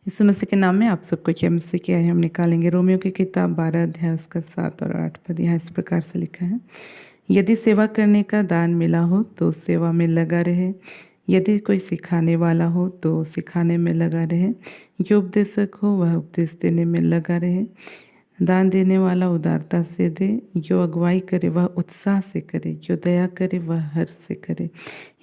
यीशु मसीह के नाम में आप सबको जय मसीह की आए। हम निकालेंगे रोमियो की किताब 12 अध्याय उसका 7 और 8 पद। यहाँ इस प्रकार से लिखा है, यदि सेवा करने का दान मिला हो तो सेवा में लगा रहे, यदि कोई सिखाने वाला हो तो सिखाने में लगा रहे, जो उपदेशक हो वह उपदेश देने में लगा रहे, दान देने वाला उदारता से दे, जो अगुवाई करे वह उत्साह से करे, जो दया करे वह हर्ष से करे।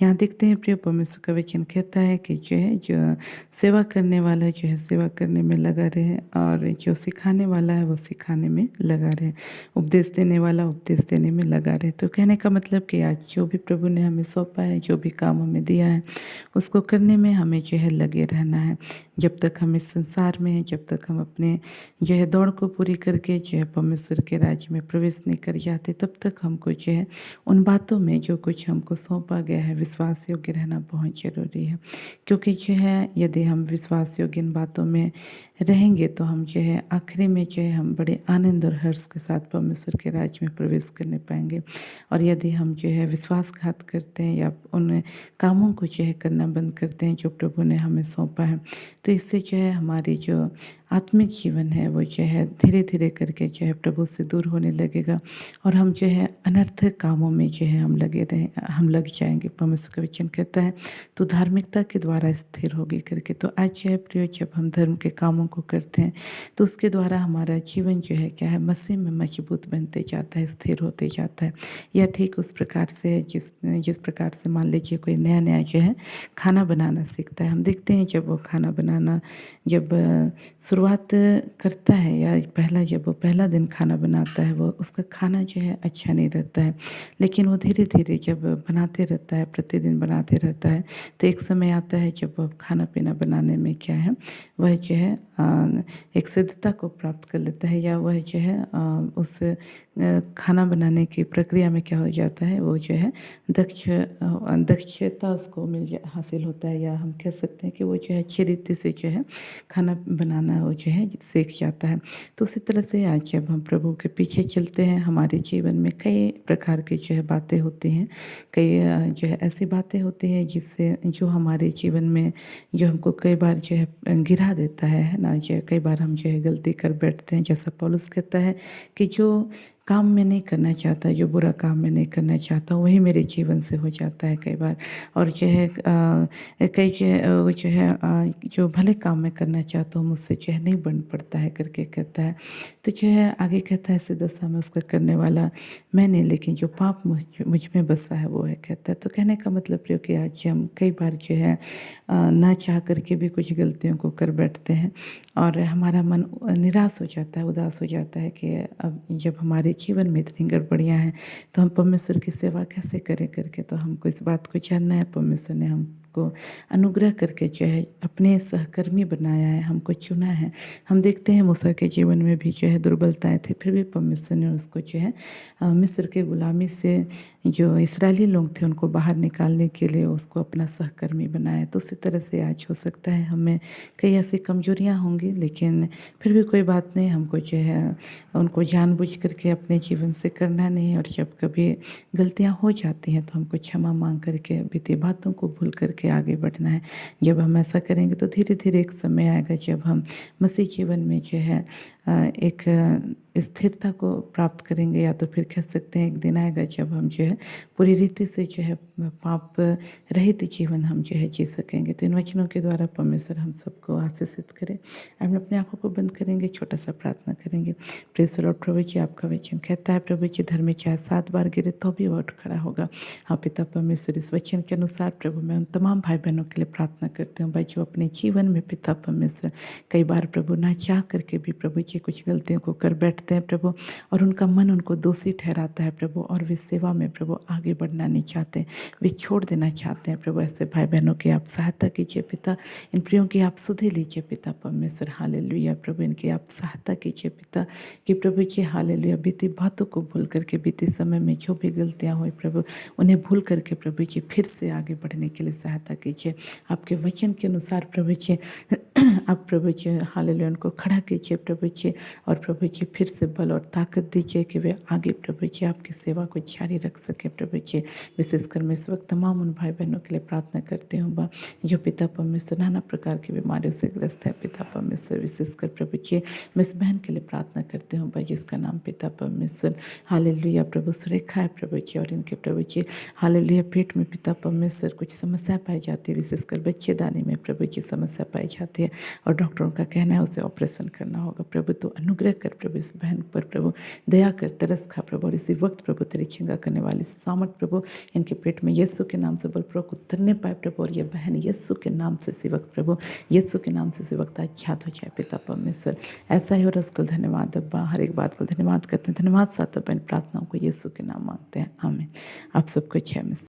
यहाँ देखते हैं प्रिय परमेश्वर का वचन कहता है कि जो सेवा करने वाला जो है सेवा करने में लगा रहे, और जो सिखाने वाला है वो सिखाने में लगा रहे, उपदेश देने वाला उपदेश देने में लगा रहे। तो कहने का मतलब कि आज जो भी प्रभु ने हमें सौंपा है, जो भी काम हमें दिया है, उसको करने में हमें जो है लगे रहना है। जब तक हम इस संसार में हैं, जब तक हम अपने जो है दौड़ को पूरी करके जो है परमेश्वर के राज्य में प्रवेश नहीं कर जाते, तब तक हमको जो है उन बातों में जो कुछ हमको सौंपा गया है विश्वास योग्य रहना बहुत ज़रूरी है। क्योंकि जो है यदि हम विश्वास योग्य इन बातों में रहेंगे तो हम जो है आखिरी में जो है हम बड़े आनंद और हर्ष के साथ परमेश्वर के राज्य में प्रवेश करने पाएंगे। और यदि हम जो है विश्वासघात करते हैं या उन कामों को जो है करना बंद करते हैं जो प्रभु ने हमें सौंपा है, तो इससे जो है हमारी जो आत्मिक जीवन है वो जो है धीरे धीरे करके जो है प्रभु से दूर होने लगेगा, और हम जो है अनर्थक कामों में जो है हम लग जाएंगे। परमेश्वर का वचन कहता है तो धार्मिकता के द्वारा स्थिर होगी करके। तो आज जो है प्रिय, जब हम धर्म के कामों को करते हैं तो उसके द्वारा हमारा जीवन जो है क्या है मसीह में मजबूत बनते जाता है, स्थिर होते जाता है। या ठीक उस प्रकार से जिस प्रकार से मान लीजिए कोई नया नया जो है खाना बनाना सीखता है। हम देखते हैं जब वो खाना बनाना जब शुरुआत करता है या जब वो पहला दिन खाना बनाता है, वो उसका खाना जो है अच्छा नहीं रहता है, लेकिन वो धीरे धीरे जब बनाते रहता है, प्रतिदिन बनाते रहता है, तो एक समय आता है जब वो खाना पीना बनाने में क्या है वह जो है एक सिद्धता को प्राप्त कर लेता है, या वह जो है उस खाना बनाने की प्रक्रिया में क्या हो जाता है, वो जो है दक्षता उसको हासिल होता है, या हम कह सकते हैं कि वो जो है अच्छी रीति से जो है खाना बनाना वो जो है सीख जाता है। तो उसी तरह से आज जब हम प्रभु के पीछे चलते हैं, हमारे जीवन में कई प्रकार की जो है बातें होती हैं, कई जो है ऐसी बातें होती हैं जिससे जो हमारे जीवन में जो हमको कई बार जो है गिरा देता है ना। जो कई बार हम जो है गलती कर बैठते हैं, जैसा पौलुस कहता है कि जो काम मैं नहीं करना चाहता, जो बुरा काम मैं नहीं करना चाहता वही मेरे जीवन से हो जाता है कई बार। और जो है कई जो है जो भले काम मैं करना चाहता हूँ मुझसे जो है नहीं बन पड़ता है करके कहता है। तो जो है आगे कहता है ऐसे दशा में उसका करने वाला मैं नहीं, लेकिन जो पाप मुझ में बसा है वो है कहता है। तो कहने का मतलब प्रिय कि आज हम कई बार जो है ना चाह करके भी कुछ गलतियों को कर बैठते हैं, और हमारा मन निराश हो जाता है, उदास हो जाता है कि अब जब हमारे जीवन में इतनी गड़बड़ियाँ हैं तो हम परमेश्वर की सेवा कैसे करें करके। तो हमको इस बात को जानना है, परमेश्वर ने हमको अनुग्रह करके जो है अपने सहकर्मी बनाया है, हमको चुना है। हम देखते हैं मूसा के जीवन में भी जो है दुर्बलताएं थे, फिर भी परमेश्वर ने उसको जो है मिस्र के गुलामी से जो इस्राएली लोग थे उनको बाहर निकालने के लिए उसको अपना सहकर्मी बनाया। तो उसी तरह से आज हो सकता है हमें कई ऐसी कमजोरियां होंगी, लेकिन फिर भी कोई बात नहीं, हमको जो है उनको जानबूझ करके अपने जीवन से करना नहीं। और जब कभी गलतियां हो जाती हैं तो हमको क्षमा मांग करके बीती बातों को भूल करके आगे बढ़ना है। जब हम ऐसा करेंगे तो धीरे धीरे एक समय आएगा जब हम मसीह जीवन में जो है एक स्थिरता को प्राप्त करेंगे, या तो फिर कह सकते हैं एक दिन आएगा जब हम जो है पूरी रीति से जो है पाप रहित जीवन हम जो है जी सकेंगे। तो इन वचनों के द्वारा परमेश्वर हम सबको आशीषित करें। हम अपने आंखों को बंद करेंगे, छोटा सा प्रार्थना करेंगे। प्रेस लॉर्ड, प्रभु जी आपका वचन कहता है प्रभु जी धर्मी चाहे 7 बार गिरे तो भी वो उठ खड़ा होगा। हाँ पिता परमेश्वर, इस वचन के अनुसार प्रभु मैं उन तमाम भाई बहनों के लिए प्रार्थना करती हूँ भाई जो अपने जीवन में पिता परमेश्वर कई बार प्रभु ना चाह करके भी प्रभु जी कुछ गलतियों को कर बैठते हैं प्रभु, और उनका मन उनको दोषी ठहराता है प्रभु, और वे सेवा में प्रभु आगे बढ़ना नहीं चाहते, वे छोड़ देना चाहते हैं प्रभु। ऐसे भाई बहनों की आप सहायता कीजिए पिता, इन प्रियों की आप सुधे लीजिए पिता परमेश्वर। हालेलुया प्रभु, इनकी आप सहायता कीजिए पिता कि प्रभु जी हालेलुया बीती बातों को भूल करके बीते समय में जो भी गलतियाँ हुई प्रभु उन्हें भूल करके प्रभु जी फिर से आगे बढ़ने के लिए सहायता कीजिए। आपके वचन के अनुसार प्रभु जी आप प्रभु जी हालेलुया उनको खड़ा कीजिए प्रभु जी, और प्रभु जी फिर से बल और ताकत दीजिए कि वे आगे प्रभु जी आपकी सेवा को जारी रख सके प्रभु जी। विशेषकर मैं इस वक्त तमाम उन भाई बहनों के लिए प्रार्थना करती हूँ बा, जो पिता परमेश्वर नाना प्रकार की बीमारियों से ग्रस्त है पिता परमेश्वर। विशेषकर प्रभु जी मैं इस बहन के लिए प्रार्थना करती हूँ भाई, जिसका नाम पिता परमेश्वर हालेलुया प्रभु सुरेखा है प्रभु जी, और इनके प्रभु जी हालेलुया पेट में पिता परमेश्वर कुछ समस्या पाई जाती है, विशेषकर बच्चेदानी में प्रभु जी समस्या पाई जाती है, और डॉक्टरों का कहना है उसे ऑपरेशन करना होगा। प्रभु तो अनुग्रह कर प्रभु इस बहन पर प्रभु दया कर, तरस खा प्रभु, और इसी वक्त प्रभु तेरी छिंगा करने वाली सामर्थ प्रभु इनके पेट में यीशु के नाम से बलपूर्वक उतरने पाए प्रभु, और ये बहन यीशु के नाम से इसी वक्त प्रभु यीशु के नाम से इसी वक्त आच्छाद हो जाए पिता परमेश्वर। ऐसा ही और रसकुल धन्यवाद अब्बा, हर एक बात को धन्यवाद करते हैं। धन्यवाद साथ बहन प्रार्थनाओं को यीशु के नाम मांगते हैं, आमीन। आप सबको जय मसीह।